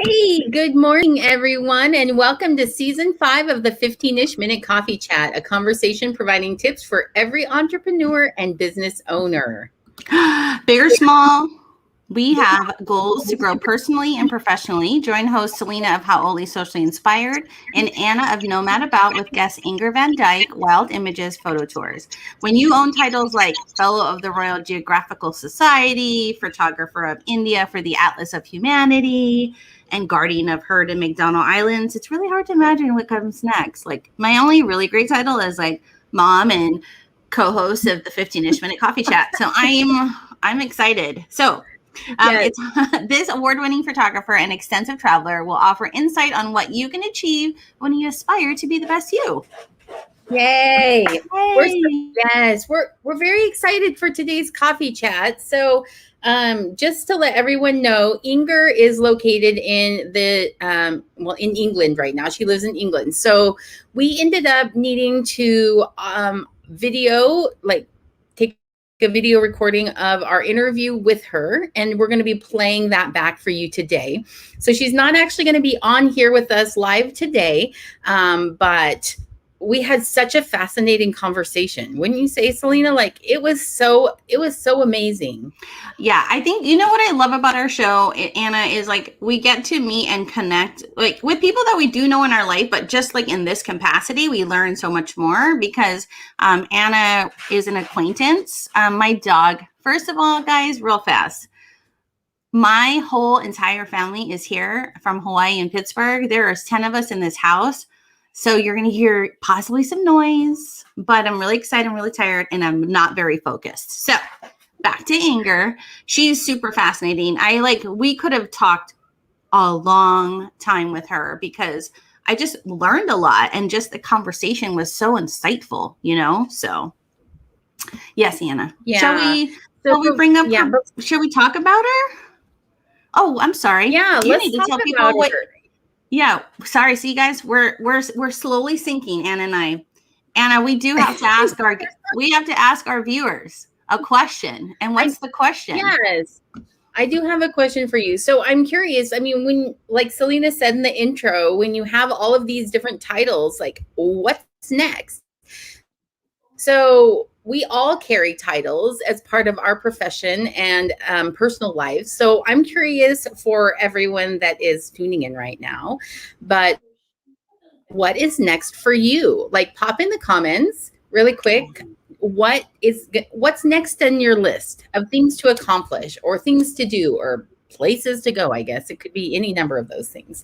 Hey, good morning, everyone, and welcome to Season 5 of the 15-ish Minute Coffee Chat, a conversation providing tips for every entrepreneur and business owner. Big or small, we have goals to grow personally and professionally. Join host Selena of Hauoli Socially Inspired and Anna of NomadAbout with guest Inger Vandyke, Wild Images Photo Tours. When you own titles like Fellow of the Royal Geographical Society, Photographer of India for the Atlas of Humanity, and Guardian of Heard and McDonald Islands, it's really hard to imagine what comes next. Like, my only really great title is like mom and co-host of the 15-ish Minute Coffee Chat. So I'm excited. So it's this award-winning photographer and extensive traveler will offer insight on what you can achieve when you aspire to be the best you. Yay! We're very excited for today's coffee chat. So just to let everyone know, Inger is located in in England right now. She lives in England. So we ended up needing to take a video recording of our interview with her, and we're going to be playing that back for you today. So she's not actually going to be on here with us live today, but we had such a fascinating conversation. Wouldn't you say, Selena? Like, it was so amazing. Yeah, I think, you know what I love about our show, Anna, is like we get to meet and connect like with people that we do know in our life, but just like in this capacity, we learn so much more because Anna is an acquaintance. My dog, first of all, guys, real fast. My whole entire family is here from Hawaii and Pittsburgh. There are 10 of us in this house. So you're going to hear possibly some noise, but I'm really excited. I'm really tired and I'm not very focused. So back to Inger. She's super fascinating. We could have talked a long time with her because I just learned a lot and just the conversation was so insightful, So yes, Anna. Yeah. Shall we bring up shall we talk about her? Oh, I'm sorry. Yeah, you need to tell people what her. Yeah, sorry. See, guys, we're slowly sinking, Anna and I. Anna, we do have to ask our viewers a question. And what's the question? Yes, I do have a question for you. So I'm curious. I mean, when, like Selena said in the intro, when you have all of these different titles, like what's next? So we all carry titles as part of our profession and personal lives. So I'm curious for everyone that is tuning in right now, but what is next for you? Like, pop in the comments really quick. What's next on your list of things to accomplish or things to do or places to go? I guess it could be any number of those things.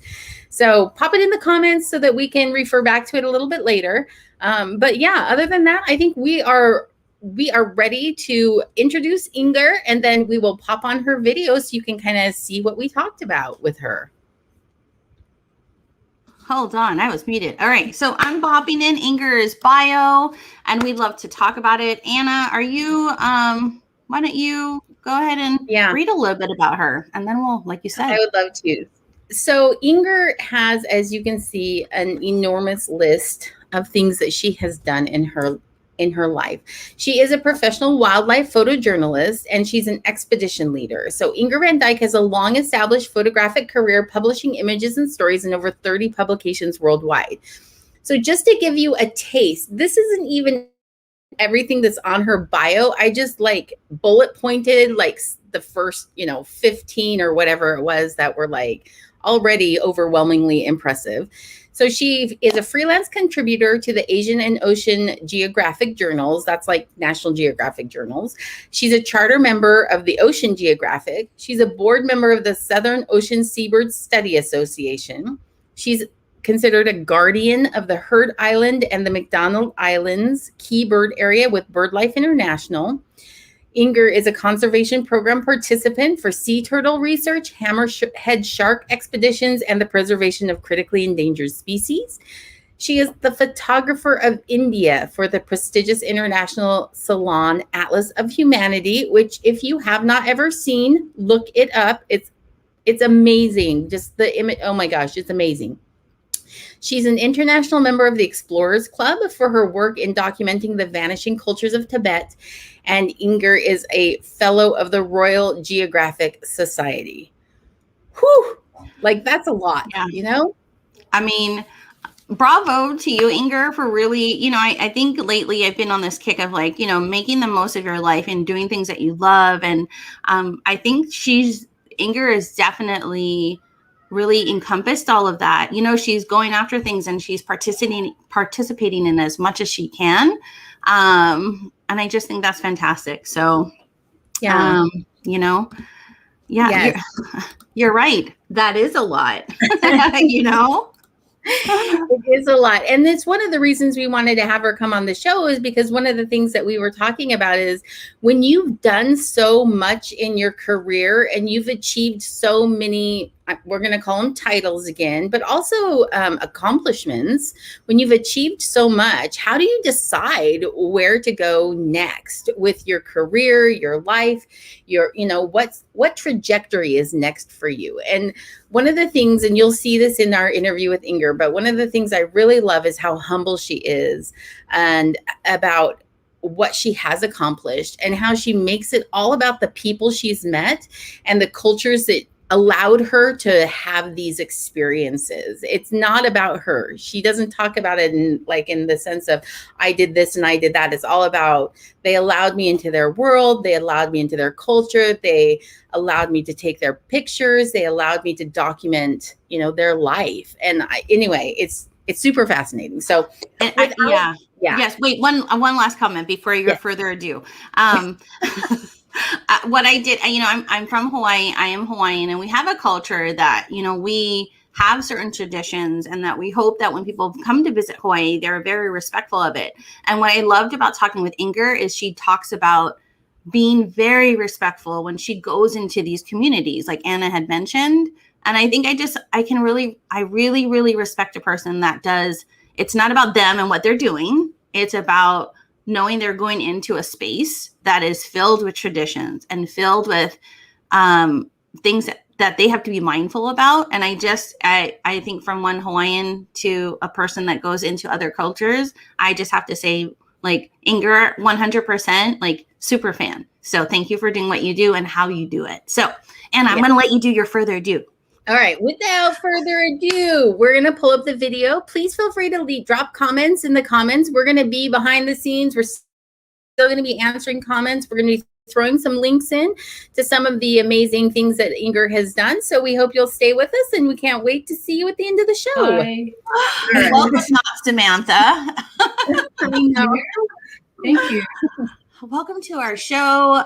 So pop it in the comments so that we can refer back to it a little bit later. But yeah, other than that, I think we are ready to introduce Inger, and then we will pop on her video so you can kind of see what we talked about with her. Hold on, I was muted. All right, so I'm popping in Inger's bio, and we'd love to talk about it. Anna, are you, why don't you go ahead and read a little bit about her, and then we'll, like you said. I would love to. So Inger has, as you can see, an enormous list of things that she has done in her life. She is a professional wildlife photojournalist, and she's an expedition leader. So Inger Vandyke has a long-established photographic career publishing images and stories in over 30 publications worldwide. So just to give you a taste, this isn't even everything that's on her bio. I just like bullet pointed like the first, 15 or whatever it was that were like already overwhelmingly impressive. So she is a freelance contributor to the Asian and Ocean Geographic Journals. That's like National Geographic Journals. She's a charter member of the Ocean Geographic. She's a board member of the Southern Ocean Seabird Study Association. She's considered a guardian of the Heard Island and the McDonald Islands Key Bird Area with BirdLife International. Inger is a conservation program participant for sea turtle research, hammerhead shark expeditions, and the preservation of critically endangered species. She is the photographer of India for the prestigious international salon Atlas of Humanity, which if you have not ever seen, look it up. It's amazing. Just the image. Oh my gosh, it's amazing. She's an international member of the Explorers Club for her work in documenting the vanishing cultures of Tibet. And Inger is a fellow of the Royal Geographic Society. Whew. Like, that's a lot, Yeah. you know? I mean, bravo to you, Inger, for really, I think lately I've been on this kick of like, making the most of your life and doing things that you love. And I think Inger is definitely really encompassed all of that. She's going after things and she's participating in as much as she can. And I just think that's fantastic. So, Yeah. yeah, Yes. you're right. That is a lot, It is a lot. And it's one of the reasons we wanted to have her come on the show, is because one of the things that we were talking about is when you've done so much in your career and you've achieved so many, we're going to call them titles again, but also accomplishments. When you've achieved so much, how do you decide where to go next with your career, your life, what trajectory is next for you? And one of the things, and you'll see this in our interview with Inger, but one of the things I really love is how humble she is and about what she has accomplished and how she makes it all about the people she's met and the cultures that allowed her to have these experiences. It's not about her. She doesn't talk about it in the sense of I did this and I did that. It's all about they allowed me into their world. They allowed me into their culture. They allowed me to take their pictures. They allowed me to document, their life. And anyway, it's super fascinating. So yes. Wait, one last comment before your further ado. What I did, I'm from Hawaii. I am Hawaiian, and we have a culture that, we have certain traditions, and that we hope that when people come to visit Hawaii, they're very respectful of it. And what I loved about talking with Inger is she talks about being very respectful when she goes into these communities, like Anna had mentioned. And I think I really, really respect a person that does. It's not about them and what they're doing. It's about knowing they're going into a space that is filled with traditions and filled with things that they have to be mindful about. And I think from one Hawaiian to a person that goes into other cultures, I just have to say, like, Inger, 100%, like, super fan. So thank you for doing what you do and how you do it. So, Anna, I'm going to let you do your further ado. All right. Without further ado, we're going to pull up the video. Please feel free to drop comments in the comments. We're going to be behind the scenes. We're still going to be answering comments. We're going to be throwing some links in to some of the amazing things that Inger has done. So we hope you'll stay with us, and we can't wait to see you at the end of the show. Right. Welcome, Samantha. Thank you. Welcome to our show.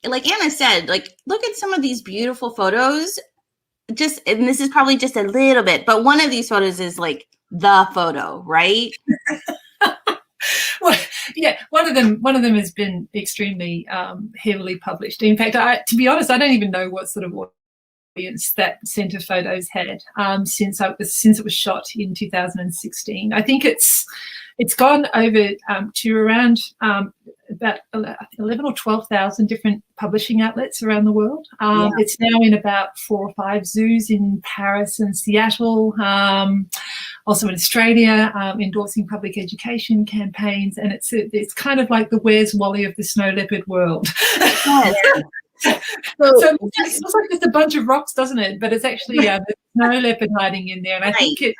Like Anna said, like, look at some of these beautiful photos. And this is probably just a little bit, but one of these photos is like the photo, right? Well, yeah, one of them has been extremely heavily published. In fact, to be honest, I don't even know what sort of audience that centre photos had since it was shot in 2016. I think it's gone over to around about 11 or 12,000 different publishing outlets around the world. It's now in about 4 or 5 zoos in Paris and Seattle, also in Australia, endorsing public education campaigns. And it's kind of like the Where's Wally of the snow leopard world. Yes. So it looks like just a bunch of rocks, doesn't it? But it's actually the snow leopard hiding in there, and I think it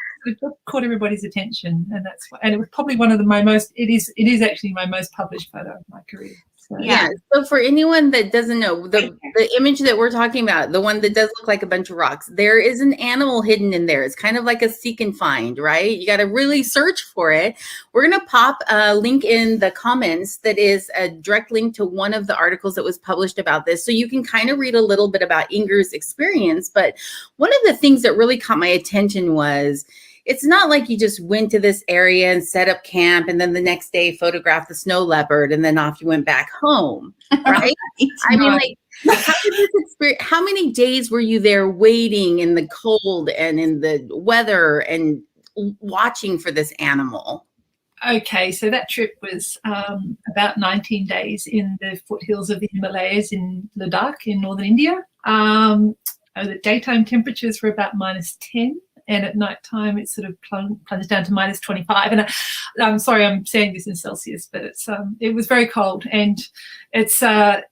caught everybody's attention, and and it was probably one of it is actually my most published photo of my career. So. Yeah. So for anyone that doesn't know, the image that we're talking about, the one that does look like a bunch of rocks, there is an animal hidden in there. It's kind of like a seek and find, right? You got to really search for it. We're going to pop a link in the comments that is a direct link to one of the articles that was published about this. So you can kind of read a little bit about Inger's experience. But one of the things that really caught my attention was, it's not like you just went to this area and set up camp and then the next day photographed the snow leopard and then off you went back home, right? I mean, like, how many days were you there waiting in the cold and in the weather and watching for this animal? Okay, so that trip was about 19 days in the foothills of the Himalayas in Ladakh in northern India. The daytime temperatures were about -10. And at nighttime, it sort of plunged down to -25. And I'm sorry, I'm saying this in Celsius, but it was very cold. And it's, snow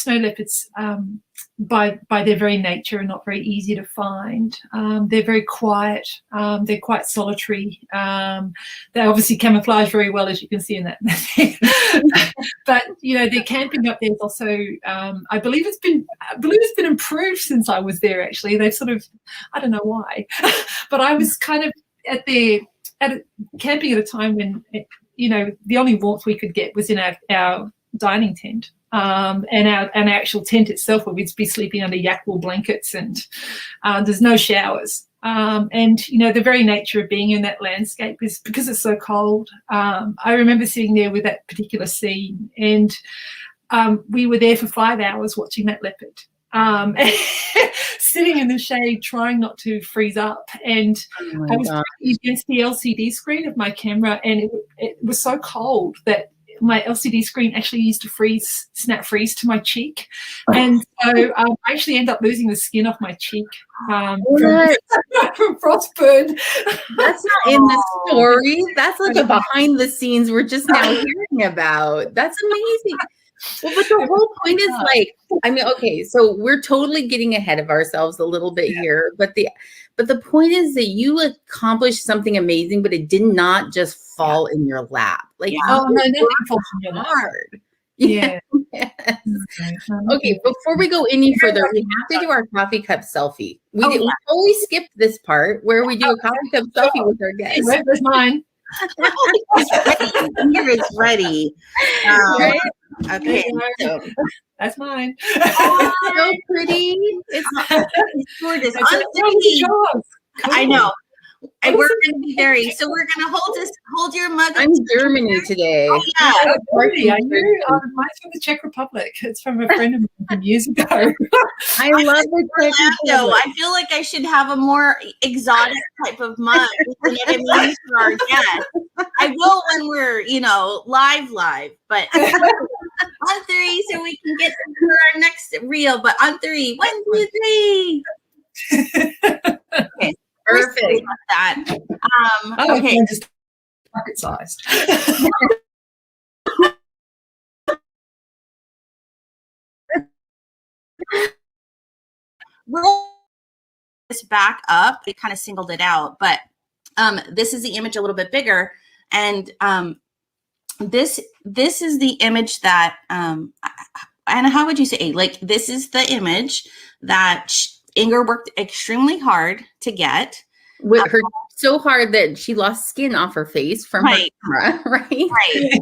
leopards, by their very nature are not very easy to find. They're very quiet. They're quite solitary. They obviously camouflage very well, as you can see in that thing. But their camping up there is also, I believe it's been improved since I was there. Actually, they've sort of, I don't know why, but I was kind of camping at a time when the only warmth we could get was in our dining tent. And our actual tent itself, where we'd be sleeping under yak wool blankets, and there's no showers. And the very nature of being in that landscape is because it's so cold. I remember sitting there with that particular scene, and we were there for 5 hours watching that leopard, sitting in the shade, trying not to freeze up. And I was against the LCD screen of my camera, and it was so cold that my LCD screen actually used to snap freeze to my cheek. And so I actually ended up losing the skin off my cheek from frostburn. That's not in the story. That's like a behind the scenes we're just now hearing about. That's amazing. Well, but the whole point is okay, so we're totally getting ahead of ourselves a little bit here, but the point is that you accomplished something amazing, but it did not just fall in your lap. Like, nothing falls in your lap. Hard. Yeah. Yes. Okay, before we go any further, we have to do our coffee cup selfie. We always skipped this part where we do a coffee cup selfie with our guests. There's mine. Inger is ready. Right? Okay, so that's mine. Oh, so pretty. It's gorgeous. I know. And we're going to be very. So we're going to hold your mug. I'm Germany today. Oh, yeah. I knew. Mine's from the Czech Republic. It's from a friend of mine from years ago. I love the Czech Republic. I feel like I should have a more exotic type of mug. You know what I mean? For our guests. I will when we're, live, but on 3, so we can get to our next reel. But on 3, 1, 2, 3. Okay. Perfect. That. Okay. Just pocket sized. Roll this back up. It kind of singled it out, but this is the image a little bit bigger, and this is the image that Anna, how would you say? Like, this is the image that Inger worked extremely hard to get. With her so hard that she lost skin off her face from her camera, right? Right.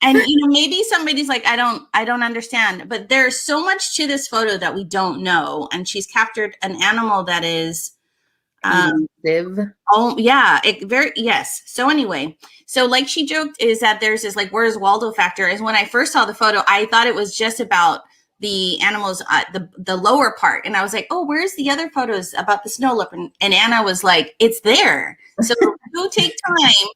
And maybe somebody's like, I don't understand, but there's so much to this photo that we don't know. And she's captured an animal that is yes. So anyway, so like she joked is that there's this like where's Waldo factor. Is when I first saw the photo, I thought it was just about the animals, the lower part. And I was like, oh, where's the other photos about the snow leopard? And Anna was like, it's there. So go take time,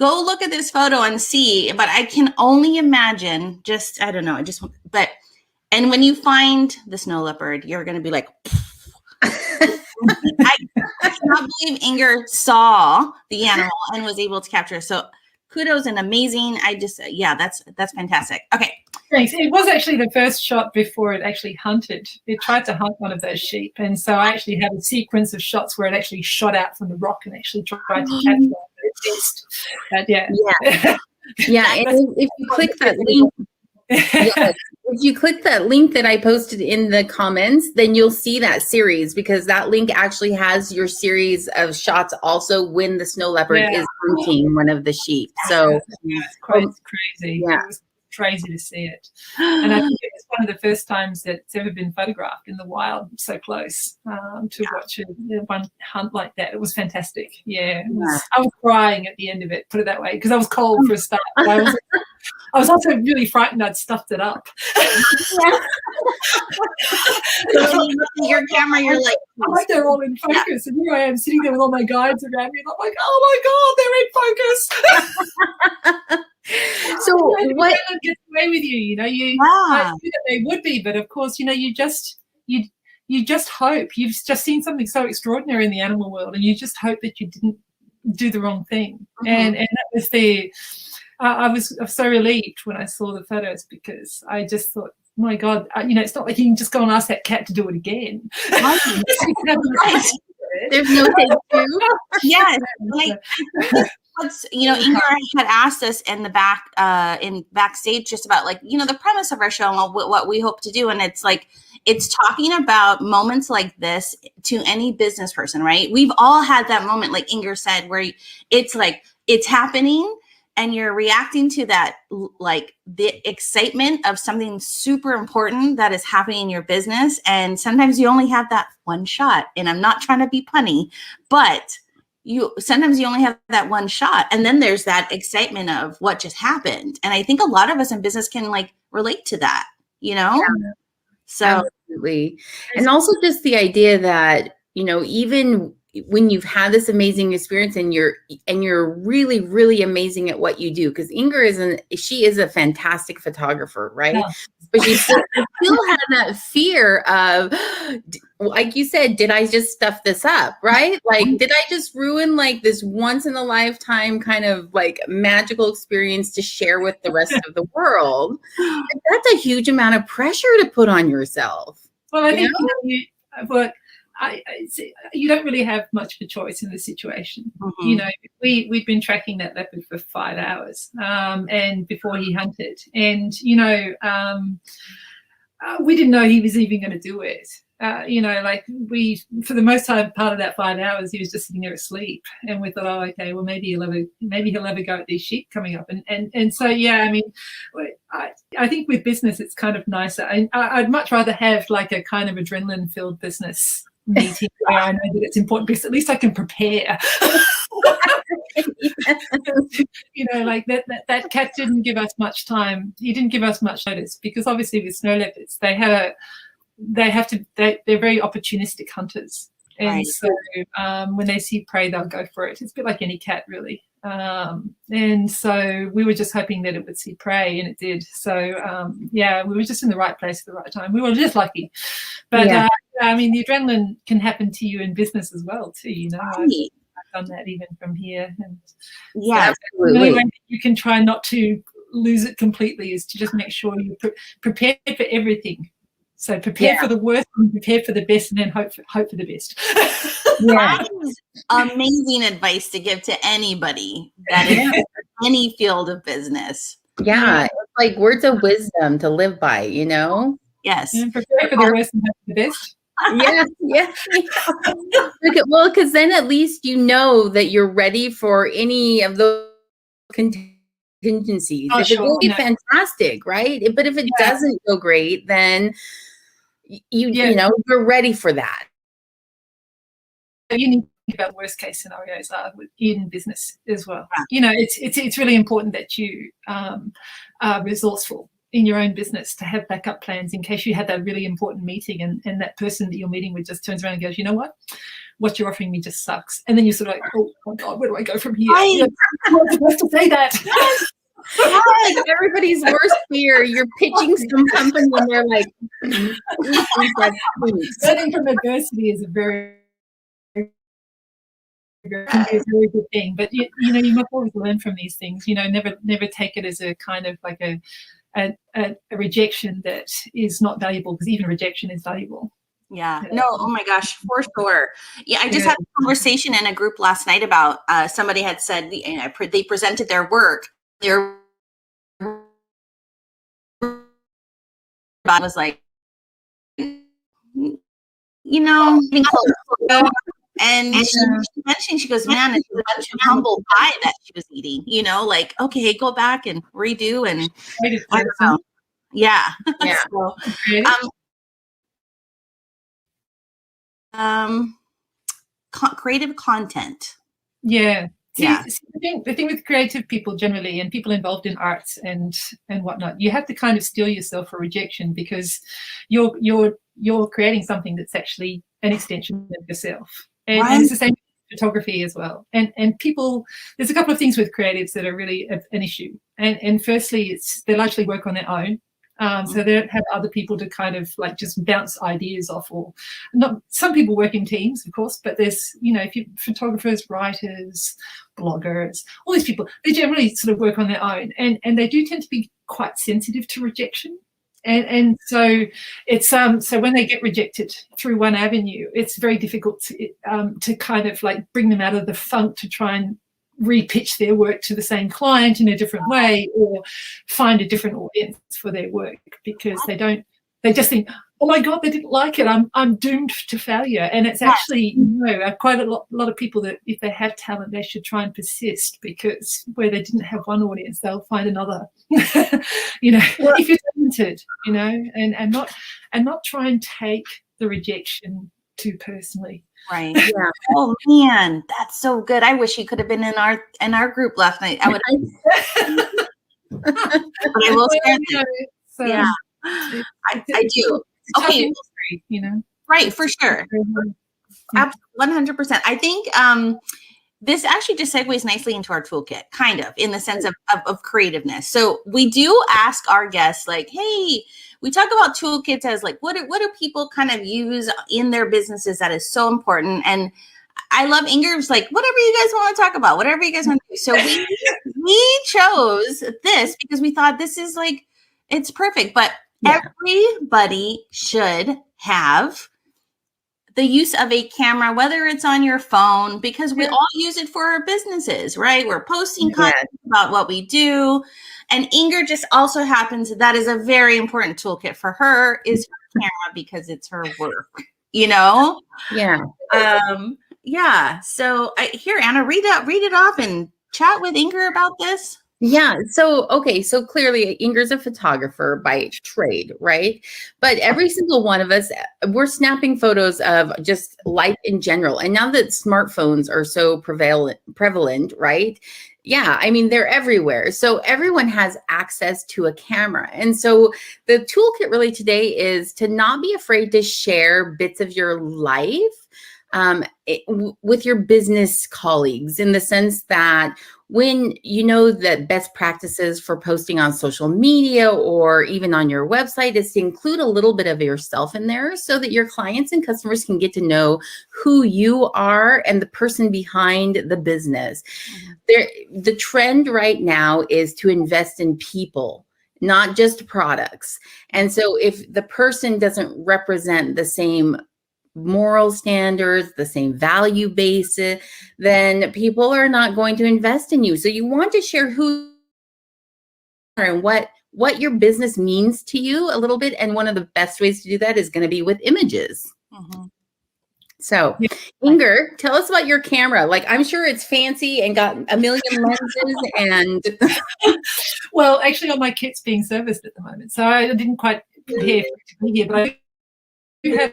go look at this photo and see. But I can only imagine and when you find the snow leopard, you're going to be like, I cannot believe Inger saw the animal and was able to capture. So kudos and amazing. That's fantastic. Okay. Thanks. It was actually the first shot before it actually hunted. It tried to hunt one of those sheep. And so I actually had a sequence of shots where it actually shot out from the rock and actually tried to catch one. But yeah. And if you click that link, if you click that link that I posted in the comments, then you'll see that series, because that link actually has your series of shots also when the snow leopard is hunting one of the sheep. So it's quite crazy. Yeah. It was crazy to see it. And I think it's one of the first times that it's ever been photographed in the wild so close to watch one hunt like that. It was fantastic. I was crying at the end of it, put it that way, because I was cold for a start. I was also really frightened I'd stuffed it up. So when you look at your camera, you're like, I'm like, they're all in focus. And here I am sitting there with all my guides around me. And I'm like, oh my God, they're in focus. So what gets away with you? I knew that they would be, but of course, you just hope. You've just seen something so extraordinary in the animal world, and you just hope that you didn't do the wrong thing. And that was I was so relieved when I saw the photos, because I just thought my God, it's not like you can just go and ask that cat to do it again. Right. There's no take two. Yes. Like, Inger had asked us in the backstage just about like, the premise of our show and what we hope to do. And it's like, it's talking about moments like this to any business person, right? We've all had that moment, like Inger said, where it's like, it's happening and you're reacting to that, like the excitement of something super important that is happening in your business. And sometimes you only have that one shot. And I'm not trying to be punny, but sometimes you only have that one shot. And then there's that excitement of what just happened. And I think a lot of us in business can like relate to that, Yeah. So absolutely. And also just the idea that, even when you've had this amazing experience and you're really, really amazing at what you do, because Inger she is a fantastic photographer, right? Yeah. But she still had that fear of, like you said, did I just stuff this up, right? Like, did I just ruin like this once in a lifetime kind of like magical experience to share with the rest of the world? And that's a huge amount of pressure to put on yourself. Well, I think you don't really have much of a choice in this situation. Mm-hmm. We'd been tracking that leopard for 5 hours, and before he hunted, and we didn't know he was even going to do it. For the most part of that 5 hours, he was just sitting there asleep, and we thought, oh, okay, well maybe he'll ever go at these sheep coming up, and so yeah, I mean, I think with business it's kind of nicer. I'd much rather have like a kind of adrenaline-filled business meeting where I know that it's important because at least I can prepare. Like that cat didn't give us much time. He didn't give us much notice because obviously with snow leopards they're very opportunistic hunters, and right. So when they see prey they'll go for it. It's a bit like any cat really, and so we were just hoping that it would see prey, and it did. So we were just in the right place at the right time. We were just lucky, but yeah. I mean the adrenaline can happen to you in business as well too, Right. I've done that even from here, and yeah, absolutely. The only way that you can try not to lose it completely is to just make sure you're prepared for everything. So prepare for the worst and prepare for the best, and then hope for the best. Yeah. That is amazing advice to give to anybody that is in any field of business. Yeah, it's like words of wisdom to live by, Yes. And prepare for the worst and hope for the best. Yeah. Well, because then at least that you're ready for any of those contingencies. If it will be fantastic, right? But if it doesn't go great, then you're ready for that. You need to think about worst case scenarios in business as well. It's really important that you are resourceful in your own business to have backup plans in case you have that really important meeting and that person that you're meeting with just turns around and goes, you know what you're offering me just sucks. And then you're sort of like, oh my God, where do I go from here? I'm not supposed to say that. Like everybody's worst fear. You're pitching some company and they're like, learning from adversity is a very good thing. But you must always learn from these things. Never take it as a kind of like a rejection that is not valuable, because even rejection is valuable. Yeah. No, oh my gosh, for sure. Yeah, I just had a conversation in a group last night about somebody had said they presented their work. Their was like, and she mentioned, she goes, man, it's such a humble pie that she was eating, like, okay, go back and redo and I don't know. Yeah. So, creative content. Yeah. The thing with creative people generally, and people involved in arts and whatnot, you have to kind of steel yourself for rejection, because you're creating something that's actually an extension of yourself. And, right. And it's the same with photography as well. And people, there's a couple of things with creatives that are really an issue. And firstly, they largely work on their own. So they don't have other people to kind of like just bounce ideas off, or not. Some people work in teams, of course, but there's, photographers, writers, bloggers, all these people, they generally sort of work on their own, and they do tend to be quite sensitive to rejection. And so it's so when they get rejected through one avenue, it's very difficult to kind of like bring them out of the funk to try and repitch their work to the same client in a different way, or find a different audience for their work, because they just think, oh my God, they didn't like it, I'm doomed to failure. And it's actually, quite a lot of people that if they have talent, they should try and persist, because where they didn't have one audience, they'll find another. If you're talented, and not try and take the rejection too personally. Right. Yeah. Oh man, that's so good. I wish he could have been in our group last night. I would. I will say so, yeah, I do. Okay, right, for sure. 100%. I think this actually just segues nicely into our toolkit, kind of, in the sense of creativeness. So we do ask our guests, like, hey, we talk about toolkits as like, what do people kind of use in their businesses that is so important? And I love Inger's like, whatever you guys want to talk about, whatever you guys want to do. So we chose this because we thought this is like, it's perfect. But everybody should have the use of a camera, whether it's on your phone, because we all use it for our businesses, right? We're posting content about what we do. And Inger just also happens, that is a very important toolkit for her, is her camera, because it's her work, Yeah. Yeah. So here, Anna, read it off and chat with Inger about this. Yeah. So clearly Inger's a photographer by trade, right? But every single one of us, we're snapping photos of just life in general. And now that smartphones are so prevalent, right? Yeah, I mean, they're everywhere. So everyone has access to a camera. And so the toolkit really today is to not be afraid to share bits of your life with your business colleagues, in the sense that when you know that best practices for posting on social media or even on your website is to include a little bit of yourself in there, so that your clients and customers can get to know who you are and the person behind the business. The trend right now is to invest in people, not just products. And so if the person doesn't represent the same moral standards, the same value base, then people are not going to invest in you. So you want to share who you are and what your business means to you a little bit. And one of the best ways to do that is going to be with images. So Inger, tell us about your camera. Like, I'm sure it's fancy and got a million lenses and well, actually all my kit's being serviced at the moment, so I didn't quite prepare for it to be here, but I do have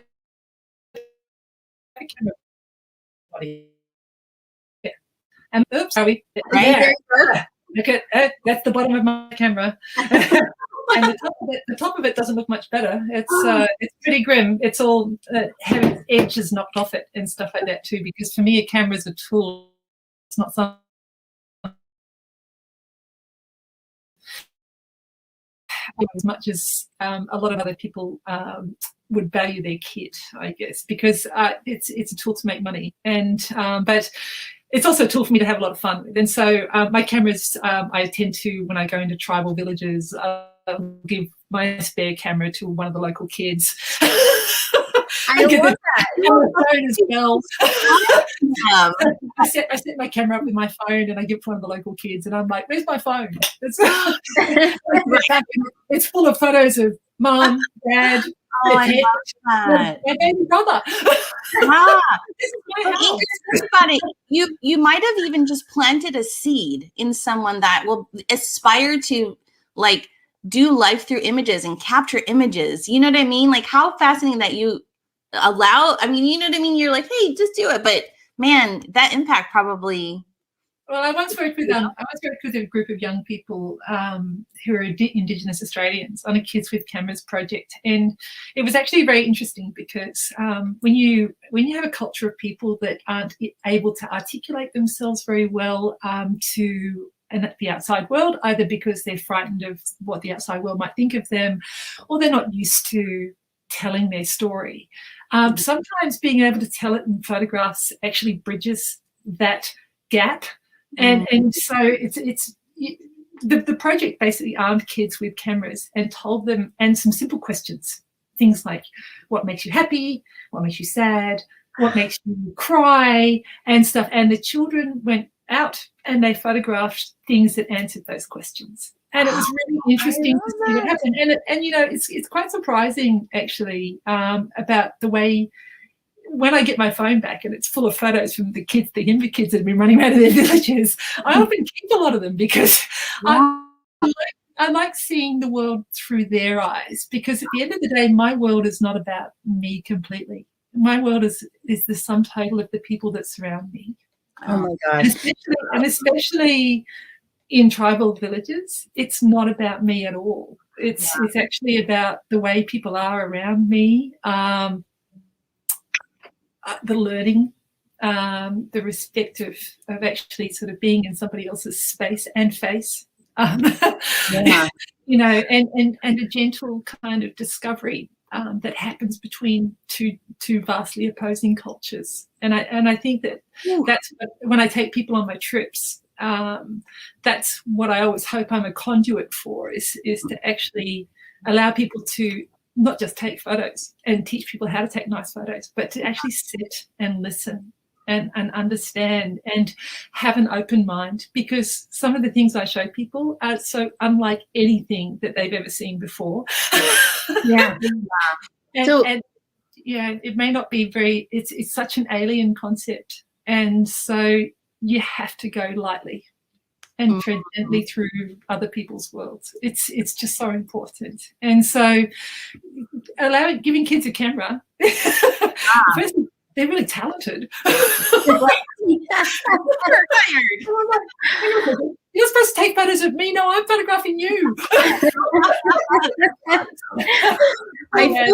and oops, are we there? Look at that's the bottom of my camera. And the top of it doesn't look much better. It's pretty grim. It's all having edges knocked off it and stuff like that too, because for me a camera is a tool. It's not something as much as a lot of other people would value their kit, I guess, because it's a tool to make money, and but it's also a tool for me to have a lot of fun with. And so my cameras, I tend to, when I go into tribal villages, give my spare camera to one of the local kids. I love that. Phone as well. I set my camera up with my phone and I give it to one of the local kids, and I'm like, "Where's my phone?" It's full of photos of mom, dad, I love that. my baby brother. You might have even just planted a seed in someone that will aspire to like do life through images and capture images. You know what I mean? Like, how fascinating that you allow. I mean, you know what I mean? You're like, hey, just do it. But man, that impact probably. Well, I once worked with a group of young people who are Indigenous Australians on a Kids with Cameras project, and it was actually very interesting because when you have a culture of people that aren't able to articulate themselves very well to the outside world, either because they're frightened of what the outside world might think of them, or they're not used to telling their story. Sometimes being able to tell it in photographs actually bridges that gap. And so it's the project basically armed kids with cameras and told them, and some simple questions, things like, what makes you happy, what makes you sad, what makes you cry, and stuff. And the children went out and they photographed things that answered those questions. And it was really interesting to see what happened. And you know, it's quite surprising actually, about the way, when I get my phone back and it's full of photos from the kids, the Himba kids that have been running around in their villages, I often keep a lot of them because I like seeing the world through their eyes, because at the end of the day, my world is not about me completely. My world is the sum total of the people that surround me. Oh my gosh. And especially in tribal villages, it's not about me at all. It's actually about the way people are around me, the learning, the respect of actually sort of being in somebody else's space and face, you know, and a gentle kind of discovery that happens between two vastly opposing cultures. And I think that's what, when I take people on my trips, that's what I always hope I'm a conduit for, is to actually allow people to not just take photos and teach people how to take nice photos, but to actually sit and listen and understand and have an open mind, because some of the things I show people are so unlike anything that they've ever seen before. Yeah. And yeah, it may not be very, it's such an alien concept. And so you have to go lightly and tread gently through other people's worlds. It's just so important. And so giving kids a camera, first, they're really talented. You're supposed to take photos of me. No, I'm photographing you. I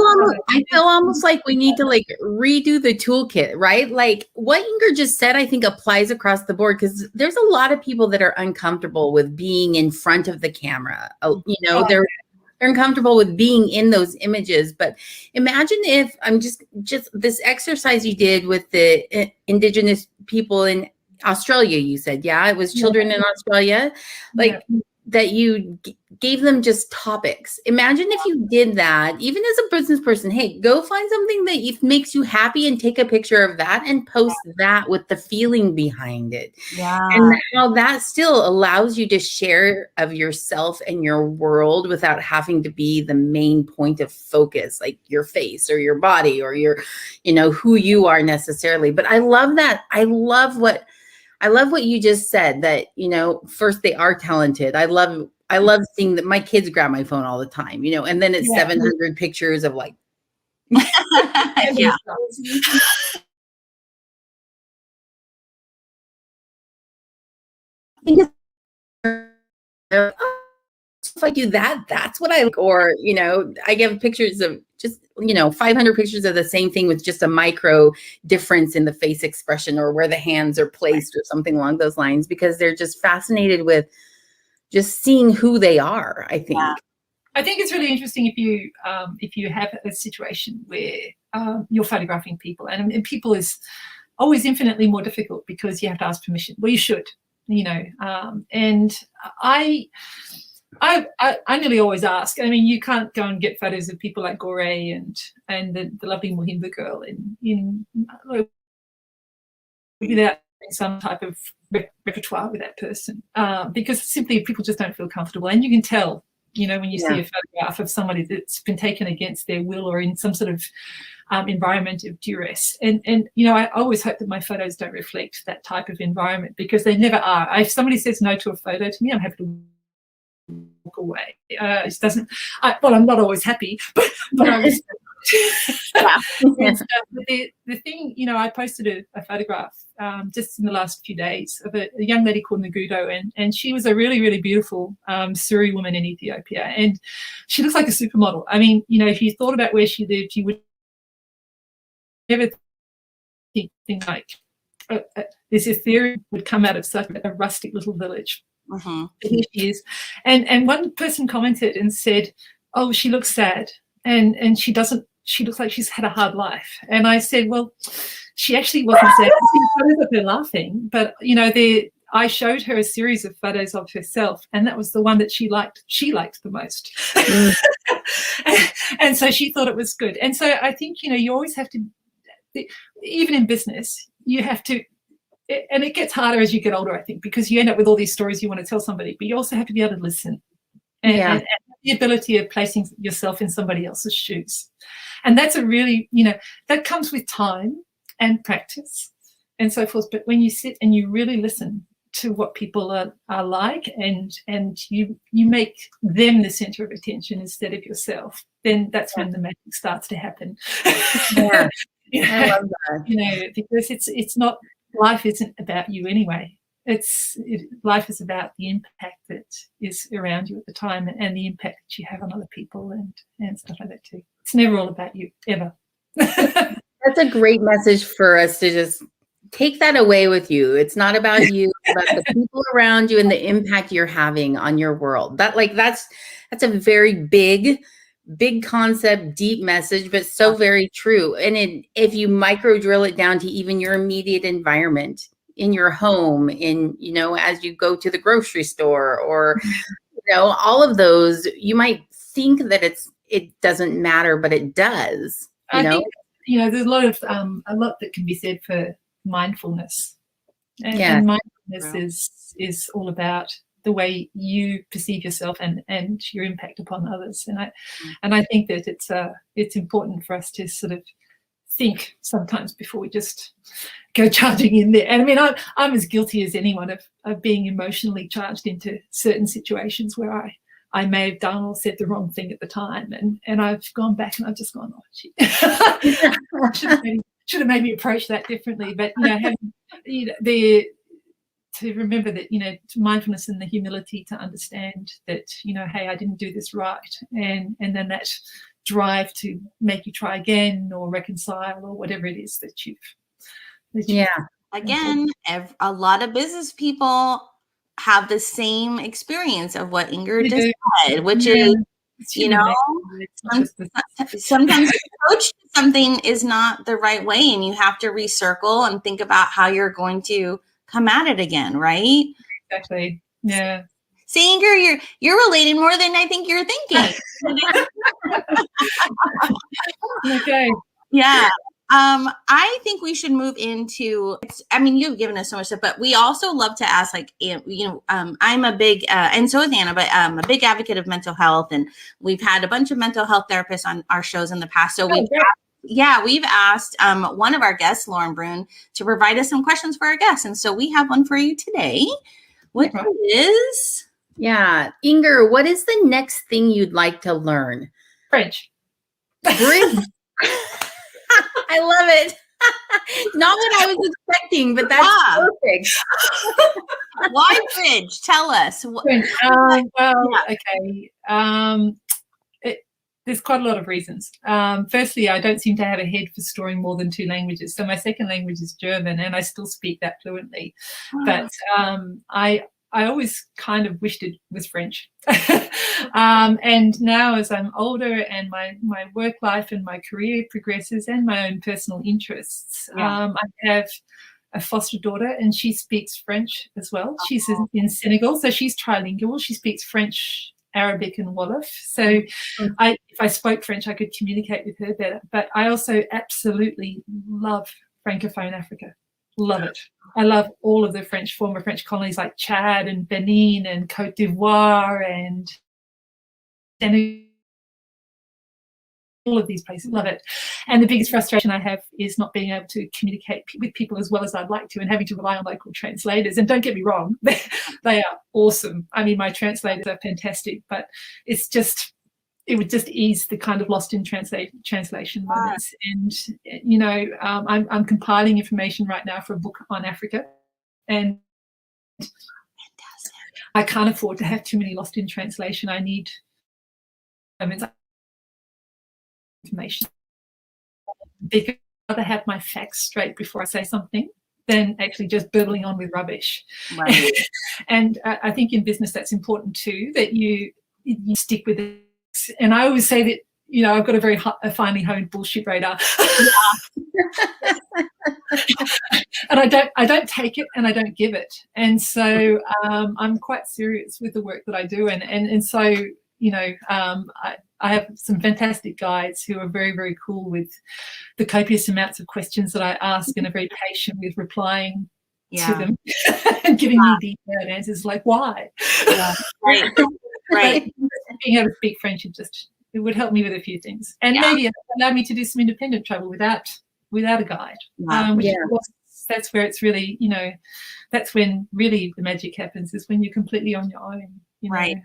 feel almost like we need to like redo the toolkit, right? Like what Inger just said, I think applies across the board, because there's a lot of people that are uncomfortable with being in front of the camera. You know, they're uncomfortable with being in those images. But imagine if I'm just this exercise you did with the Indigenous people in Australia, you said, it was children in Australia, like that you gave them just topics. Imagine if you did that, even as a business person. Hey, go find something that makes you happy and take a picture of that and post that with the feeling behind it. And how that still allows you to share of yourself and your world without having to be the main point of focus, like your face or your body or your, you know, who you are necessarily. But I love that. I love what you just said, that, you know, first, they are talented. I love seeing that. My kids grab my phone all the time, you know, and then it's 700 pictures of like. If I do that, that's what I like. Or, you know, I give pictures of just, you know, 500 pictures of the same thing with just a micro difference in the face expression or where the hands are placed or something along those lines, because they're just fascinated with just seeing who they are, I think. I think it's really interesting if you have a situation where you're photographing people, and people is always infinitely more difficult because you have to ask permission. Well, you should, you know, and I nearly always ask. I mean, you can't go and get photos of people like Gore and the lovely Muhimba girl in without some type of repertoire with that person, because simply people just don't feel comfortable. And you can tell, you know, when you see a photograph of somebody that's been taken against their will or in some sort of environment of duress. And you know, I always hope that my photos don't reflect that type of environment, because they never are. If somebody says no to a photo to me, I'm happy to walk away. It doesn't. Well, I'm not always happy, but I was. The thing, you know, I posted a photograph just in the last few days of a young lady called Nagudo, and she was a really, really beautiful Suri woman in Ethiopia, and she looks like a supermodel. I mean, you know, if you thought about where she lived, you would never think like this ethereal would come out of such a rustic little village. Here she is, and one person commented and said, "Oh, she looks sad, and she doesn't. She looks like she's had a hard life." And I said, "Well, she actually wasn't sad. I think photos of her laughing, but you know, I showed her a series of photos of herself, and that was the one that she liked the most. And so she thought it was good. And so I think, you always have to, even in business, you have to, and it gets harder as you get older, I think, because you end up with all these stories you want to tell somebody, but you also have to be able to listen and the ability of placing yourself in somebody else's shoes. And that's a really, that comes with time and practice and so forth. But when you sit and you really listen to what people are like, and you make them the center of attention instead of yourself, then that's when the magic starts to happen. Yeah. I love that. Because it's not, life isn't about you anyway. Life is about the impact that is around you at the time, and the impact that you have on other people and stuff like that too. It's never all about you, ever. That's a great message for us to just take that away with you. It's not about you, it's about the people around you and the impact you're having on your world. That's a very big concept, deep message, but so very true. And if you micro drill it down to even your immediate environment, in your home, as you go to the grocery store, or all of those, you might think that it doesn't matter, but it does. I think there's a lot that can be said for mindfulness, and mindfulness is all about the way you perceive yourself and your impact upon others. And I think that it's important for us to sort of think sometimes before we just go charging in there. And I mean, I'm as guilty as anyone of being emotionally charged into certain situations where I may have done or said the wrong thing at the time, and I've gone back and I've just gone, oh shit, should have made me approach that differently. But to remember that mindfulness and the humility to understand that hey, I didn't do this right, and then that drive to make you try again or reconcile or whatever it is that you've Again, a lot of business people have the same experience of what Inger just said, which is, sometimes the approach to something is not the right way, and you have to recircle and think about how you're going to come at it again, right? Exactly. Yeah. See, Inger, you're relating more than I think you're thinking. Okay. Yeah. I think we should move into, you've given us so much stuff, but we also love to ask, I'm a big, and so is Anna, but a big advocate of mental health. And we've had a bunch of mental health therapists on our shows in the past. So we've asked one of our guests, Lauren Brune, to provide us some questions for our guests. And so we have one for you today, which is... Yeah. Inger, what is the next thing you'd like to learn? French. Bridge. I love it. Not what I was expecting, but that's perfect. Why bridge? Tell us. Okay. There's quite a lot of reasons. Firstly, I don't seem to have a head for storing more than 2 languages. So my second language is German, and I still speak that fluently. But I always kind of wished it was French. And now as I'm older and my work life and my career progresses and my own personal interests, I have a foster daughter, and she speaks French as well. She's in Senegal, so she's trilingual. She speaks French, Arabic, and Wolof. So if I spoke French, I could communicate with her better. But I also absolutely love Francophone Africa. Love it. I love all of the former French colonies like Chad and Benin and Cote d'Ivoire and Senegal. All of these places, love it. And the biggest frustration I have is not being able to communicate with people as well as I'd like to, and having to rely on local translators. And don't get me wrong, they are awesome. I mean, my translators are fantastic, but it would just ease the kind of lost in translation moments. And I'm compiling information right now for a book on Africa, and I can't afford to have too many lost in translation. I need information. Because I'd rather have my facts straight before I say something than actually just burbling on with rubbish. Right. And I think in business that's important too, that you stick with it. And I always say that, I've got a very finely honed bullshit radar. And I don't take it and I don't give it. And so I'm quite serious with the work that I do. And so, you know, I have some fantastic guides who are very, very cool with the copious amounts of questions that I ask and are very patient with replying to them and giving me detailed answers like why. Right. Right. Being able to speak French, it would help me with a few things. And maybe it allowed me to do some independent travel without a guide. That's where it's really, you know, that's when really the magic happens, is when you're completely on your own. You know?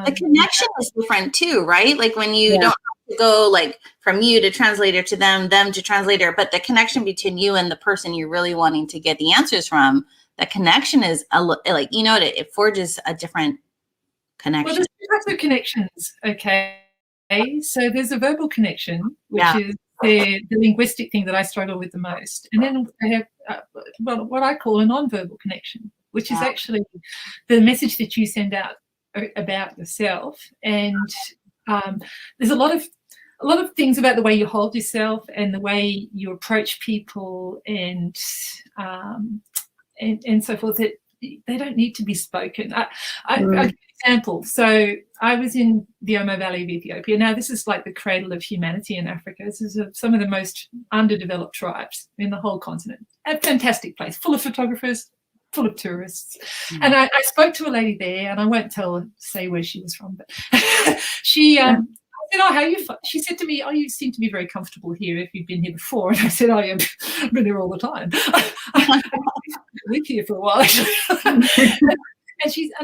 The connection is different too, right? Like when you don't have to go like from you to translator to them to translator, but the connection between you and the person you're really wanting to get the answers from, the connection is like, you know, it forges a different connection. Well, there's two types of connections, okay? So there's a verbal connection, which is the linguistic thing that I struggle with the most. And then I have what I call a non-verbal connection, which is actually the message that you send out about yourself. And there's a lot of things about the way you hold yourself and the way you approach people and so forth that they don't need to be spoken. I'll give you an example. So I was in the Omo Valley of Ethiopia. Now, this is like the cradle of humanity in Africa. This is some of the most underdeveloped tribes in the whole continent. A fantastic place, full of photographers, full of tourists. And I spoke to a lady there, and I won't say where she was from, but she I said, "Oh, how are you?" She said to me, "Oh, you seem to be very comfortable here if you've been here before." And I said, "Oh, yeah, I've been here all the time. I've lived here for a while, actually." And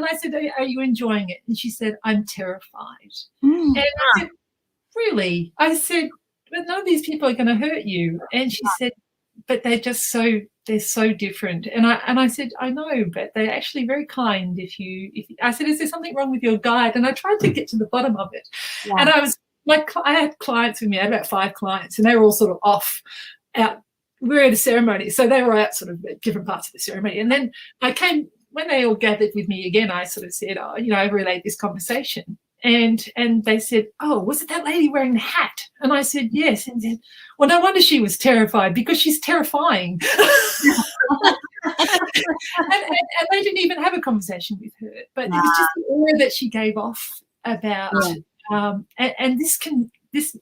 I said, "Are you enjoying it?" And she said, "I'm terrified." And I said, "Really?" I said, "But none of these people are going to hurt you." And she said, "But they're so different." And I said, "I know, but they're actually very kind. I said, "Is there something wrong with your guide?" And I tried to get to the bottom of it. And I had clients with me. I had about 5 clients, and they were all sort of off out. We were at a ceremony, so they were out sort of at different parts of the ceremony. And then when they all gathered with me again, I sort of said, "Oh, you know, I relayed this conversation." And they said, "Oh, was it that lady wearing the hat?" And I said, "Yes." And said, "Well, no wonder she was terrified, because she's terrifying." and they didn't even have a conversation with her, but it was just the aura that she gave off about this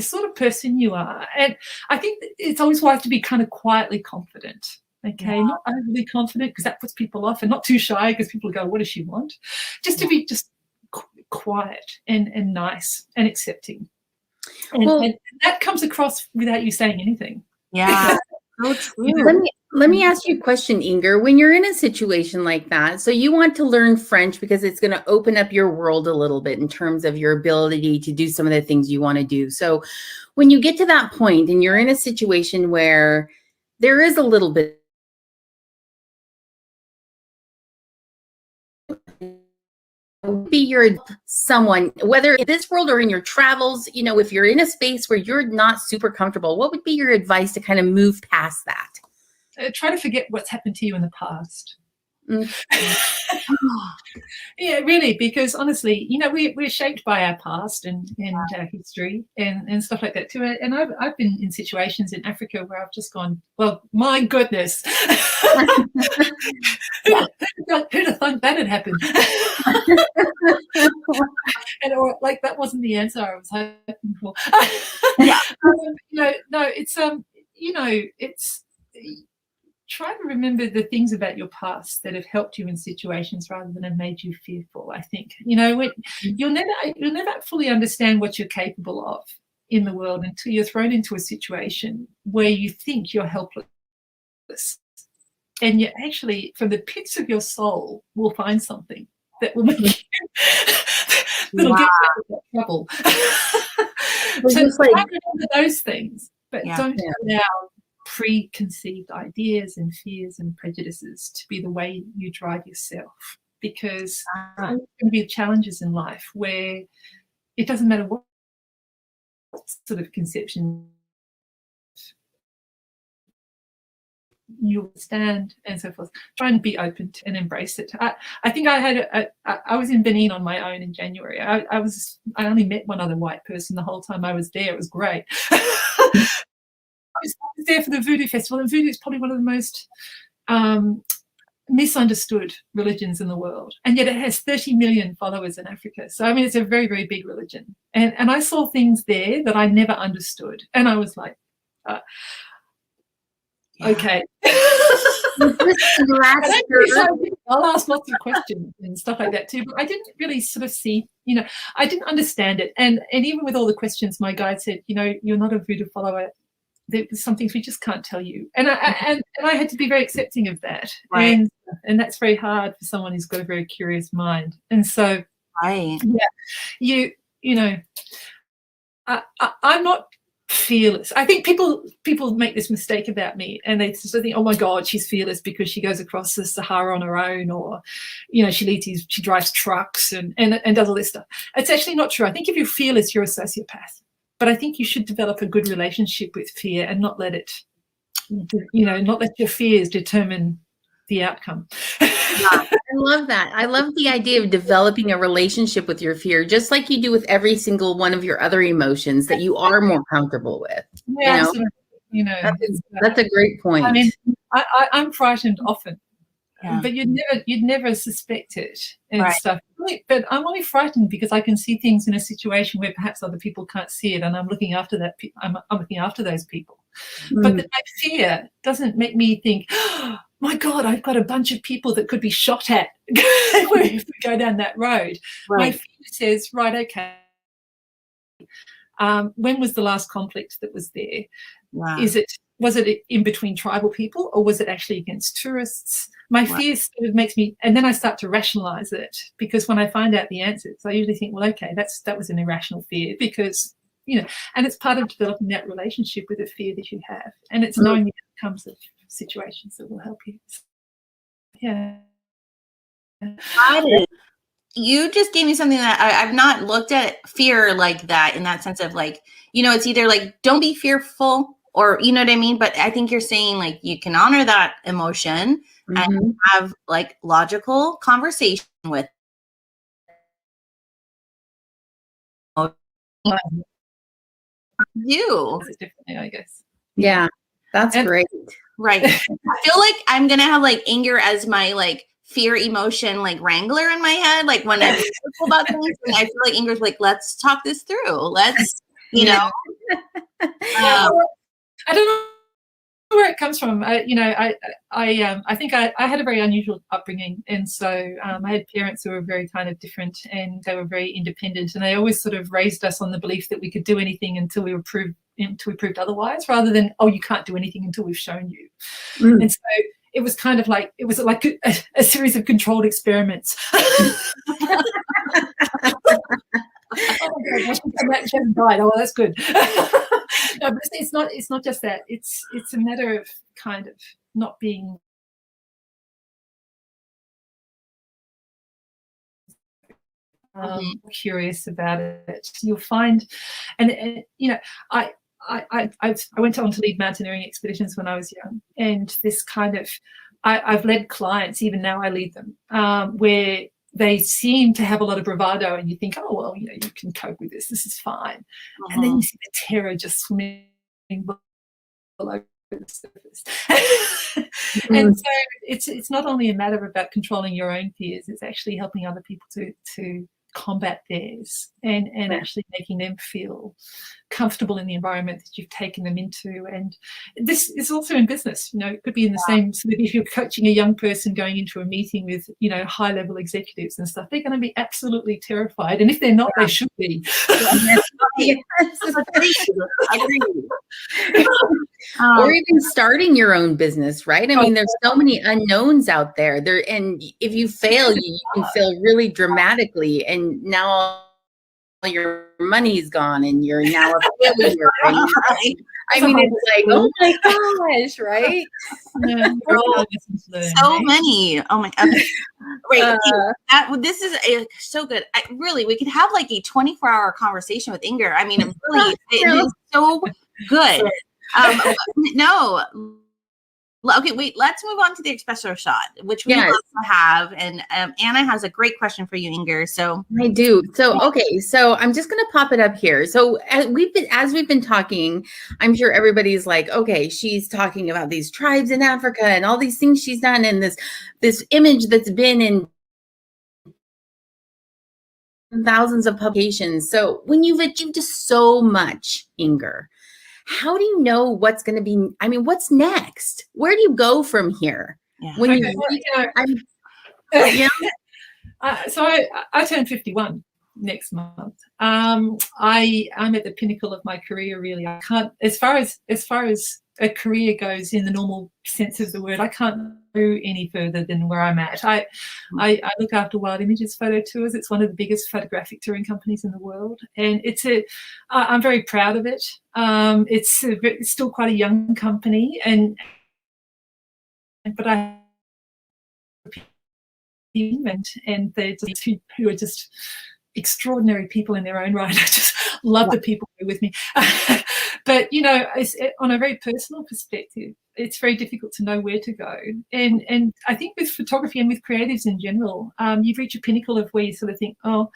sort of person you are. And I think it's always wise to be kind of quietly confident. Okay, not overly confident, because that puts people off, and not too shy, because people go, "What does she want?" Just to be just quiet and nice and accepting. And that comes across without you saying anything. Yeah. So true. Let me ask you a question, Inger. When you're in a situation like that, so you want to learn French because it's going to open up your world a little bit in terms of your ability to do some of the things you want to do. So when you get to that point and you're in a situation where there is a little bit be your someone, whether in this world or in your travels, you know, if you're in a space where you're not super comfortable, what would be your advice to kind of move past that? Try to forget what's happened to you in the past. Yeah, really, because honestly, you know, we're shaped by our past and our history and stuff like that too. And I've been in situations in Africa where I've just gone, well, my goodness, who'd have thought that had happened? or like that wasn't the answer I was hoping for. It's try to remember the things about your past that have helped you in situations rather than have made you fearful. I think, you know, you'll never fully understand what you're capable of in the world until you're thrown into a situation where you think you're helpless, and you actually, from the pits of your soul, will find something that will make you that'll get you out of that trouble. So remember those things, but don't allow preconceived ideas and fears and prejudices to be the way you drive yourself, because there's going to be challenges in life where it doesn't matter what sort of conception you understand and so forth. Try and be open to and embrace it. I think I was in Benin on my own in January. I only met one other white person the whole time I was there. It was great. was there for the Voodoo Festival, and Voodoo is probably one of the most misunderstood religions in the world, and yet it has 30 million followers in Africa. So I mean, it's a very, very big religion, and I saw things there that I never understood, and I was like, okay. I'll ask lots of questions and stuff like that too, but I didn't really sort of see, I didn't understand it, and even with all the questions, my guide said, you're not a Voodoo follower. There's some things we just can't tell you, and I had to be very accepting of that, right. and that's very hard for someone who's got a very curious mind. And so, right, I'm not fearless. I think people make this mistake about me, and they sort of think, oh my God, she's fearless because she goes across the Sahara on her own, or she drives trucks and does all this stuff. It's actually not true. I think if you're fearless, you're a sociopath. But I think you should develop a good relationship with fear and not let it, not let your fears determine the outcome. I love that. I love the idea of developing a relationship with your fear, just like you do with every single one of your other emotions that you are more comfortable with. Yeah, that's a great point. I mean, I'm frightened often. Yeah. But you'd never suspect it and stuff. But I'm only frightened because I can see things in a situation where perhaps other people can't see it, and I'm looking after that. I'm looking after those people. But my fear doesn't make me think, oh, my God, I've got a bunch of people that could be shot at if we go down that road. Right. My fear says, right, okay. When was the last conflict that was there? Wow. Was it in between tribal people, or was it actually against tourists? My fear sort of makes me, and then I start to rationalize it, because when I find out the answers, I usually think, well, okay, that was an irrational fear, because, and it's part of developing that relationship with the fear that you have, and it's knowing the outcomes of situations that will help you. Yeah. You just gave me something that I've not looked at fear like that, in that sense of like, it's either like, don't be fearful, or, you know what I mean? But I think you're saying like, you can honor that emotion and have like logical conversation with you. Differently, I guess. Yeah, that's great. Right. I feel like I'm going to have like Inger as my like fear emotion like wrangler in my head, like when I'm careful about things, and I feel like Inger's like, let's talk this through. Let's, I don't know where it comes from. I think I had a very unusual upbringing, and so I had parents who were very kind of different, and they were very independent, and they always sort of raised us on the belief that we could do anything until we proved otherwise, rather than, oh, you can't do anything until we've shown you. And so it was kind of like, it was like a series of controlled experiments. Oh my God, she hasn't died. Oh, well, that's good. No, but it's not just that. It's a matter of kind of not being curious about it. You'll find, and I went on to lead mountaineering expeditions when I was young, and this kind of, I've led clients, even now I lead them, where they seem to have a lot of bravado, and you think, oh, well, you can cope with this. This is fine. And then you see the terror just swimming below the surface. And so it's not only a matter about controlling your own fears, it's actually helping other people to combat theirs, and actually making them feel comfortable in the environment that you've taken them into. And this is also in business. It could be in the same, so if you're coaching a young person going into a meeting with high level executives and stuff, they're going to be absolutely terrified, and if they're not, they should be. Or even starting your own business, right? I mean, there's so many unknowns out there. And if you fail, you can fail really dramatically, and now all your money's gone, and you're now a failure. I mean, it's like, oh my gosh, right? So many. Oh my God. Wait, this is so good. We could have like a 24-hour conversation with Inger. I mean, it is so good. No, Okay, wait, let's move on to the espresso shot, which we Yes. also have. And Anna has a great question for you, Inger. So I do. So, okay. So I'm just going to pop it up here. So as we've been talking, I'm sure everybody's like, okay, she's talking about these tribes in Africa and all these things she's done, and this image that's been in thousands of publications. So when you've achieved so much, Inger, how do you know what's going to be, I mean, what's next? Where do you go from here? Yeah. When Okay, yeah. So I turned 51 next month. I'm at the pinnacle of my career, really. I can't, as far as a career goes in the normal sense of the word, I can't go any further than where I'm at. I look after Wild Images Photo Tours. It's one of the biggest photographic touring companies in the world, and I'm very proud of it. It's still quite a young company, but I and they're just who are just extraordinary people in their own right. I just love the people who are with me. But on a very personal perspective, it's very difficult to know where to go. And I think with photography and with creatives in general, you've reached a pinnacle of where you sort of think, oh,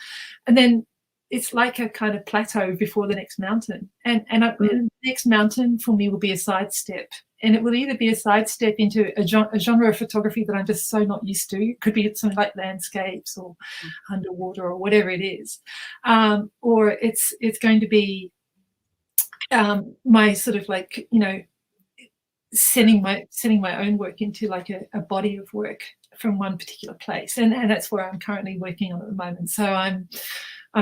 and then it's like a kind of plateau before the next mountain. And the next mountain for me will be a sidestep. And it will either be a sidestep into a genre of photography that I'm just so not used to. It could be something like landscapes or underwater or whatever it is. Or it's going to be my sort of like, sending my own work into like a body of work from one particular place. And that's where I'm currently working on at the moment. So I'm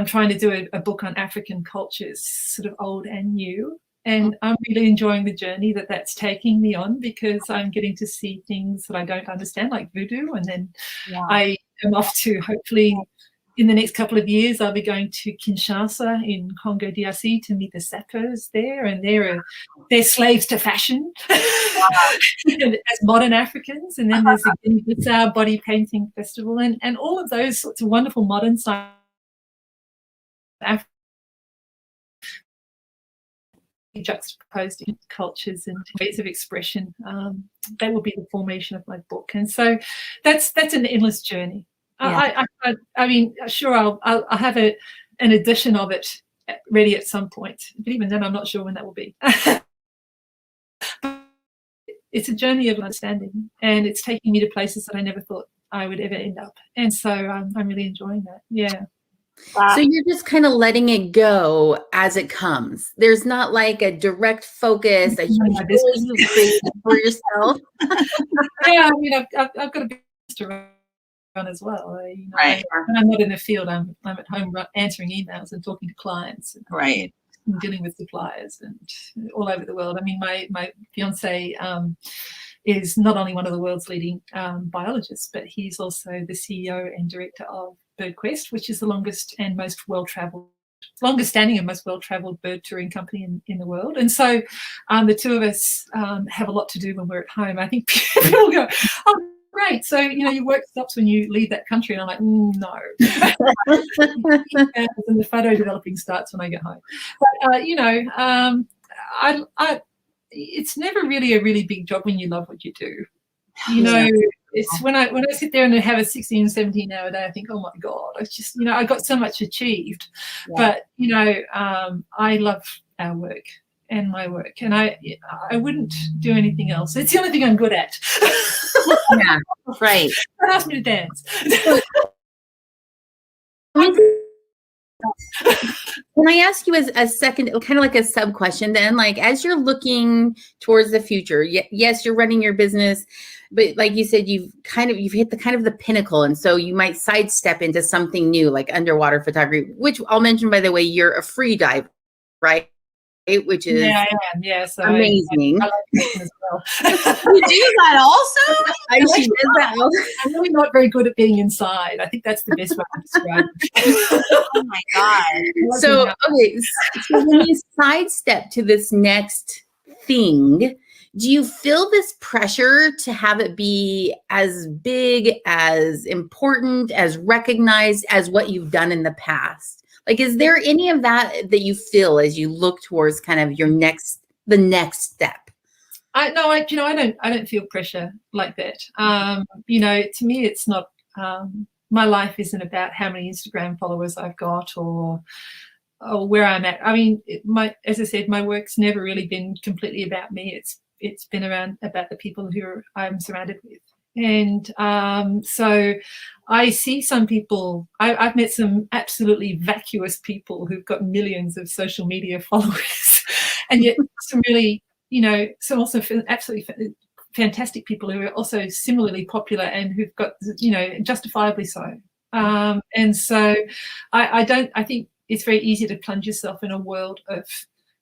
trying to do a book on African cultures, sort of old and new. And I'm really enjoying the journey that's taking me on, because I'm getting to see things that I don't understand, like voodoo. And then I am off to, hopefully, in the next couple of years, I'll be going to Kinshasa in Congo DRC to meet the sappers there. And they're slaves to fashion as modern Africans. And then there's the Guinea-Bissau Body Painting Festival and all of those sorts of wonderful modern science. Juxtaposed in cultures and ways of expression. That will be the formation of my book, and so that's an endless journey. I mean, sure, I'll have an edition of it ready at some point, but even then, I'm not sure when that will be. It's a journey of understanding, and it's taking me to places that I never thought I would ever end up, and so I'm really enjoying that. Yeah. So you're just kind of letting it go as it comes. There's not like a direct focus that you create for yourself. Yeah, I mean, I've got a business to run as well. Right. When I'm not in the field, I'm at home answering emails and talking to clients. Right. And dealing with suppliers and all over the world. I mean, my fiance is not only one of the world's leading biologists, but he's also the CEO and director of BirdQuest, which is the longest and most longest standing and most well-traveled bird touring company in the world. And so the two of us have a lot to do when we're at home. I think people go, oh, great. So, your work stops when you leave that country. And I'm like, no. And the photo developing starts when I get home. But, it's never really a really big job when you love what you do. It's when I sit there and have a 16, 17 hour day, I think, oh my God, it's just, I got so much achieved. Yeah. But, I love our work and my work, and I wouldn't do anything else. It's the only thing I'm good at. Yeah, right. Don't ask me to dance. Can I ask you as a second, kind of like a sub question then, like as you're looking towards the future, yes, you're running your business, but like you said, you've hit the pinnacle. And so you might sidestep into something new, like underwater photography, which I'll mention, by the way, you're a free diver, right? Which is I am. Yeah, so amazing. I like that as well. You do that also? I'm really not very good at being inside. I think that's the best way to describe it. Oh my God. So when you sidestep to this next thing, do you feel this pressure to have it be as big, as important, as recognized as what you've done in the past? Like, is there any of that you feel as you look towards kind of the next step? I don't feel pressure like that. To me, it's not. My life isn't about how many Instagram followers I've got or where I'm at. I mean, as I said, my work's never really been completely about me. It's been about the people who I'm surrounded with. And so I see some people, I've met some absolutely vacuous people who've got millions of social media followers, and yet some really, some also absolutely fantastic people who are also similarly popular and who've got, justifiably so. And so I think it's very easy to plunge yourself in a world of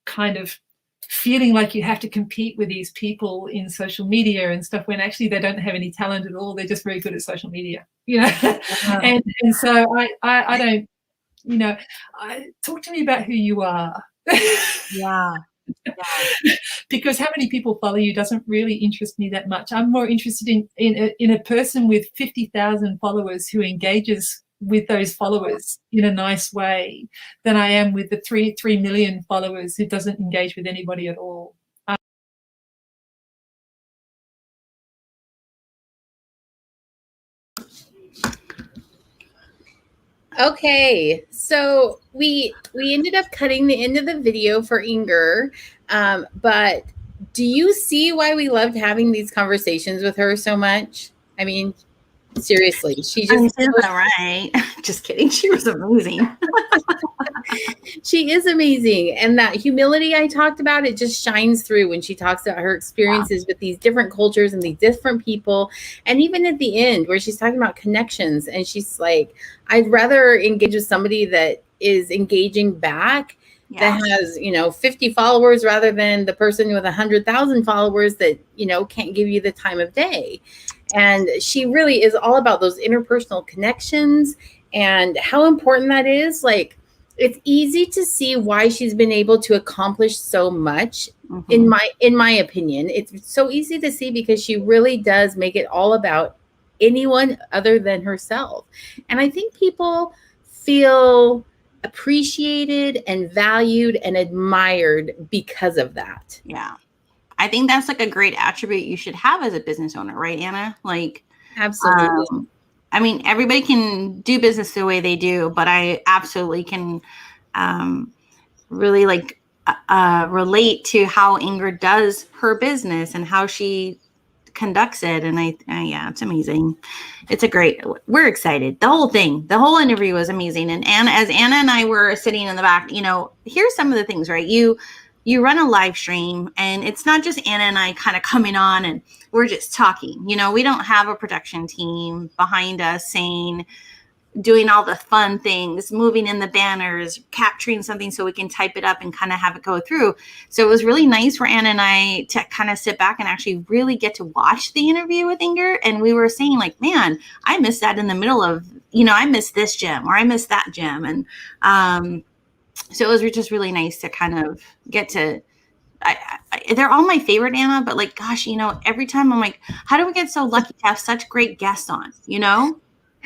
kind of feeling like you have to compete with these people in social media and stuff when actually they don't have any talent at all. They're just very good at social media, and so I don't, talk to me about who you are. Yeah. Because how many people follow you doesn't really interest me that much. I'm more interested in a person with 50,000 followers who engages with those followers in a nice way than I am with the 3 million followers who doesn't engage with anybody at all. Okay, so we ended up cutting the end of the video for Inger, but do you see why we loved having these conversations with her so much? I mean, seriously, she just right. Just kidding. She was amazing. She is amazing. And that humility I talked about, it just shines through when she talks about her experiences with these different cultures and these different people. And even at the end where she's talking about connections and she's like, I'd rather engage with somebody that is engaging back that has, 50 followers rather than the person with 100,000 followers that, can't give you the time of day. And she really is all about those interpersonal connections and how important that is. Like, it's easy to see why she's been able to accomplish so much. In my opinion, it's so easy to see because she really does make it all about anyone other than herself. And I think people feel appreciated and valued and admired because of that. Yeah. I think that's like a great attribute you should have as a business owner, right, Anna? Like, absolutely. I mean, everybody can do business the way they do, but I absolutely can really relate to how Inger does her business and how she conducts it. And yeah, it's amazing. We're excited. The whole interview was amazing. And as Anna and I were sitting in the back, here's some of the things, right? You run a live stream and it's not just Anna and I kind of coming on and we're just talking. We don't have a production team behind us doing all the fun things, moving in the banners, capturing something so we can type it up and kind of have it go through. So it was really nice for Anna and I to kind of sit back and actually really get to watch the interview with Inger. And we were saying like, man, I missed that in the middle of, I missed this gem or I missed that gem. And, so it was just really nice to kind of get to, they're all my favorite, Anna, but like, gosh, every time I'm like, how do we get so lucky to have such great guests on,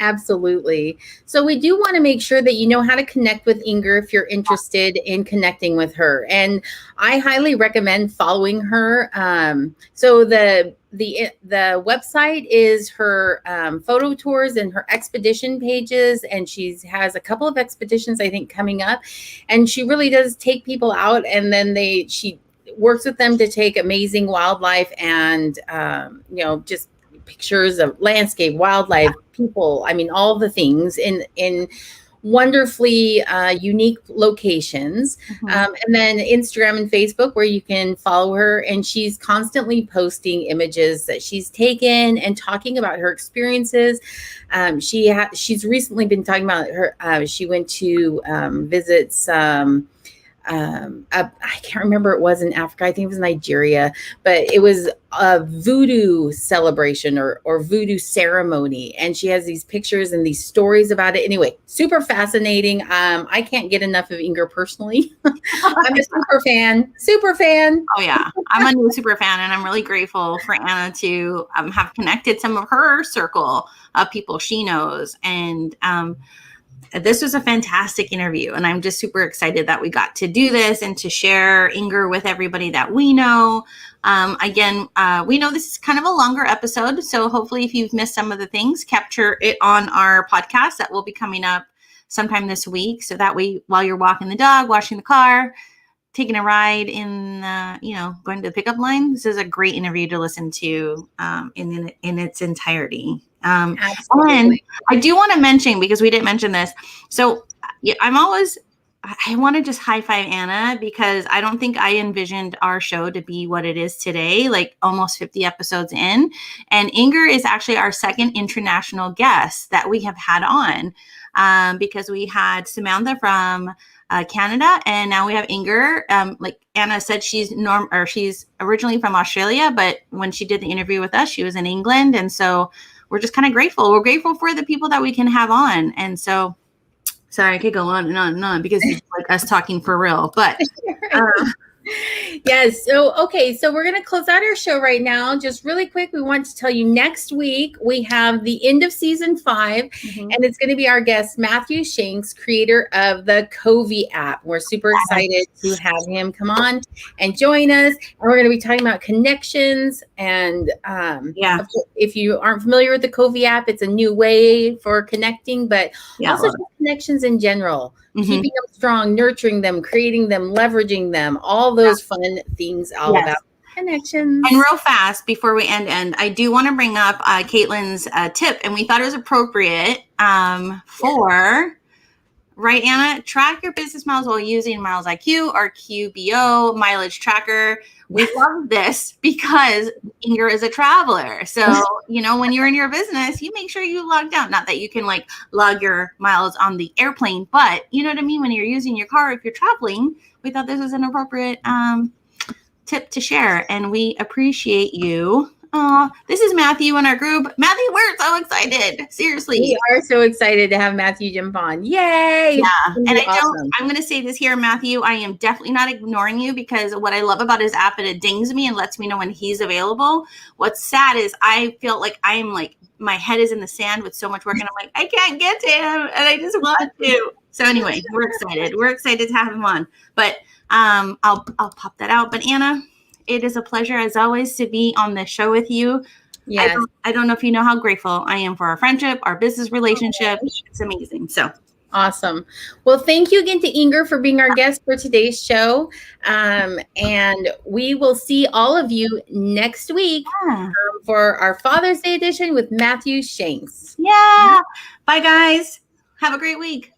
Absolutely. So we do want to make sure that you know how to connect with Inger if you're interested in connecting with her. And I highly recommend following her. So the website is her photo tours and her expedition pages. And she has a couple of expeditions, I think, coming up. And she really does take people out and then she works with them to take amazing wildlife and, just pictures of landscape, wildlife, people. I mean, all the things in wonderfully unique locations. And then Instagram and Facebook where you can follow her. And she's constantly posting images that she's taken and talking about her experiences. She's recently been talking about her. She went to visit some I can't remember, it was in Africa. I think it was Nigeria, but it was a voodoo celebration or voodoo ceremony. And she has these pictures and these stories about it. Anyway, super fascinating. I can't get enough of Inger personally. I'm a super fan. Oh yeah. I'm a new super fan and I'm really grateful for Anna to have connected some of her circle of people she knows. And, this was a fantastic interview, and I'm just super excited that we got to do this and to share Inger with everybody that we know. Again, we know this is kind of a longer episode, so hopefully if you've missed some of the things, capture it on our podcast that will be coming up sometime this week, so that way while you're walking the dog, washing the car, taking a ride in, going to the pickup line, this is a great interview to listen to in its entirety. And I do want to mention, because we didn't mention this, so I want to just high five Anna, because I don't think I envisioned our show to be what it is today, like almost 50 episodes in. And Inger is actually our second international guest that we have had on, because we had Samantha from Canada, and now we have Inger. Like Anna said, she's originally from Australia, but when she did the interview with us, she was in England, and so we're just kind of grateful. We're grateful for the people that we can have on, and so sorry, I could go on and on because it's like us talking for real, but. Yes. So, okay. So we're going to close out our show right now. Just really quick. We want to tell you next week, we have the end of season 5, and it's going to be our guest, Matthew Shanks, creator of the Covey app. We're super excited to have him come on and join us. And we're going to be talking about connections. And if you aren't familiar with the Covey app, it's a new way for connecting, but also just connections in general. Keeping them strong, nurturing them, creating them, leveraging them, all those fun things, all about connections. And real fast, before we end, I do want to bring up Caitlin's tip, and we thought it was appropriate for, right, Anna? Track your business miles while using Miles IQ or QBO mileage tracker. We love this because Inger is a traveler. So, when you're in your business, you make sure you log down. Not that you can log your miles on the airplane, but you know what I mean? When you're using your car, if you're traveling, we thought this was an appropriate tip to share, and we appreciate you. This is Matthew in our group. Matthew, we're so excited. Seriously. We are so excited to have Matthew jump on. Yay. Yeah. And I'm going to say this here, Matthew, I am definitely not ignoring you, because what I love about his app, it dings me and lets me know when he's available. What's sad is I feel like my head is in the sand with so much work, and I'm like, I can't get to him, and I just want to. So anyway, we're excited. We're excited to have him on, but I'll pop that out. But Anna, it is a pleasure, as always, to be on this show with you. Yes. I don't know if you know how grateful I am for our friendship, our business relationship. It's amazing. So awesome. Well, thank you again to Inger for being our guest for today's show. And we will see all of you next week for our Father's Day edition with Matthew Shanks. Yeah. Bye, guys. Have a great week.